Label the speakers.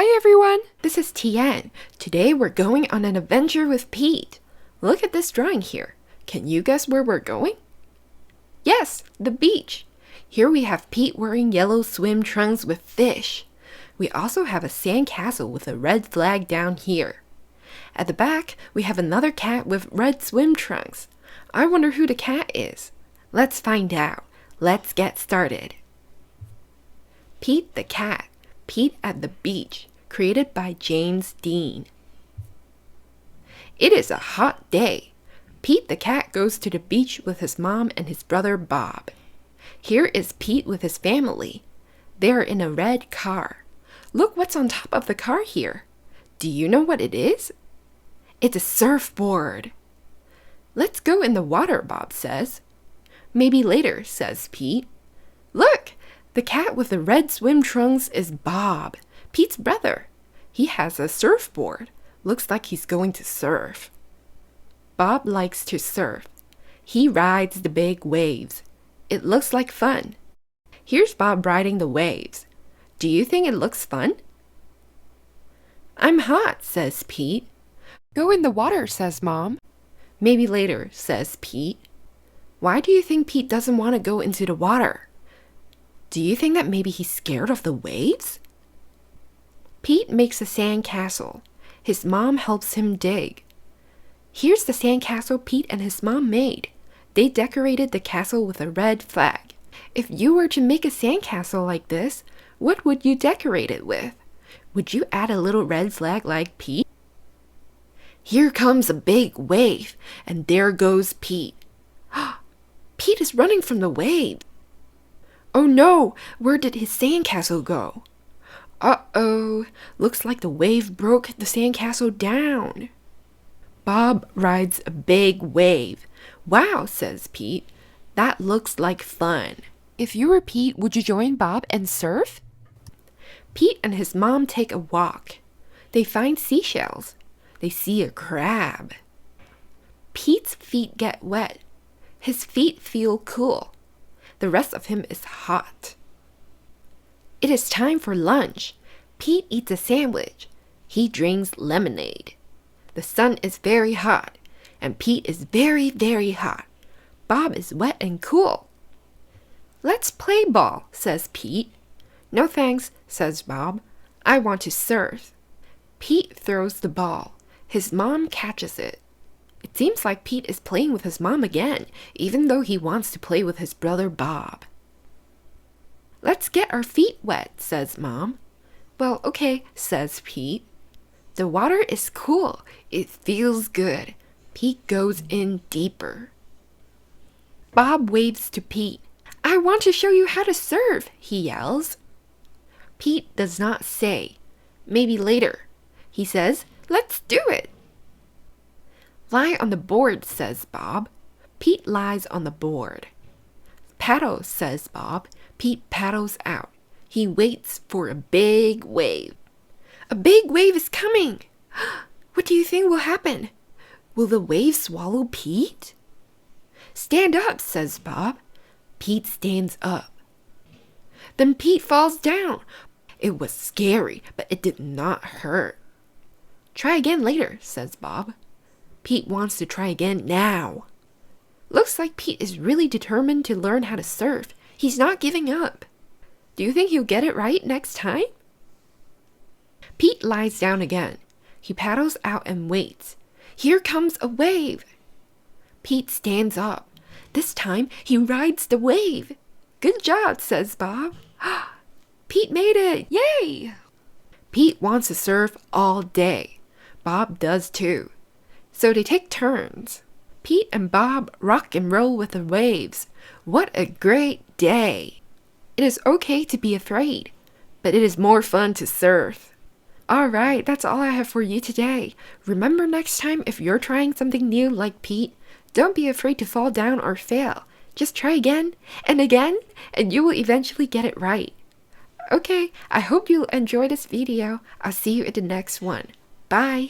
Speaker 1: Hi everyone, this is Tian. Today we're going on an adventure with Pete. Look at this drawing here. Can you guess where we're going? Yes, the beach. Here we have Pete wearing yellow swim trunks with fish. We also have a sand castle with a red flag down here. At the back, we have another cat with red swim trunks. I wonder who the cat is. Let's find out. Let's get started. Pete the Cat. Pete at the Beach, created by James Dean. It is a hot day. Pete the cat goes to the beach with his mom and his brother Bob. Here is Pete with his family. They are in a red car. Look what's on top of the car here. Do you know what it is? It's a surfboard. Let's go in the water, Bob says. Maybe later, says Pete. Look! The cat with the red swim trunks is Bob, Pete's brother. He has a surfboard. Looks like he's going to surf. Bob likes to surf. He rides the big waves. It looks like fun. Here's Bob riding the waves. Do you think it looks fun? I'm hot, says Pete. Go in the water, says Mom. Maybe later, says Pete. Why do you think Pete doesn't want to go into the water? Do you think that maybe he's scared of the waves? Pete makes a sand castle. His mom helps him dig. Here's the sand castle Pete and his mom made. They decorated the castle with a red flag. If you were to make a sand castle like this, what would you decorate it with? Would you add a little red flag like Pete? Here comes a big wave, and there goes Pete. Pete is running from the wave. Oh no, where did his sandcastle go? Uh-oh, looks like the wave broke the sandcastle down. Bob rides a big wave. Wow, says Pete, that looks like fun. If you were Pete, would you join Bob and surf? Pete and his mom take a walk. They find seashells. They see a crab. Pete's feet get wet. His feet feel cool. The rest of him is hot. It is time for lunch. Pete eats a sandwich. He drinks lemonade. The sun is very hot, and Pete is very, very hot. Bob is wet and cool. Let's play ball, says Pete. No thanks, says Bob. I want to surf. Pete throws the ball. His mom catches it. It seems like Pete is playing with his mom again, even though he wants to play with his brother Bob. Let's get our feet wet, says Mom. Well, okay, says Pete. The water is cool. It feels good. Pete goes in deeper. Bob waves to Pete. I want to show you how to surf, he yells. Pete does not say. Maybe later. He says, let's do it. Lie on the board, says Bob. Pete lies on the board. Paddle, says Bob. Pete paddles out. He waits for a big wave. A big wave is coming. What do you think will happen? Will the wave swallow Pete? Stand up, says Bob. Pete stands up. Then Pete falls down. It was scary, but it did not hurt. Try again later, says Bob. Pete wants to try again now. Looks like Pete is really determined to learn how to surf. He's not giving up. Do you think he'll get it right next time? Pete lies down again. He paddles out and waits. Here comes a wave. Pete stands up. This time he rides the wave. Good job, says Bob. Pete made it! Yay! Pete wants to surf all day. Bob does too. So they take turns. Pete and Bob rock and roll with the waves. What a great day! It is okay to be afraid, but it is more fun to surf. Alright, that's all I have for you today. Remember next time if you're trying something new like Pete, don't be afraid to fall down or fail. Just try again, and you will eventually get it right. Okay, I hope you enjoyed this video. I'll see you in the next one. Bye!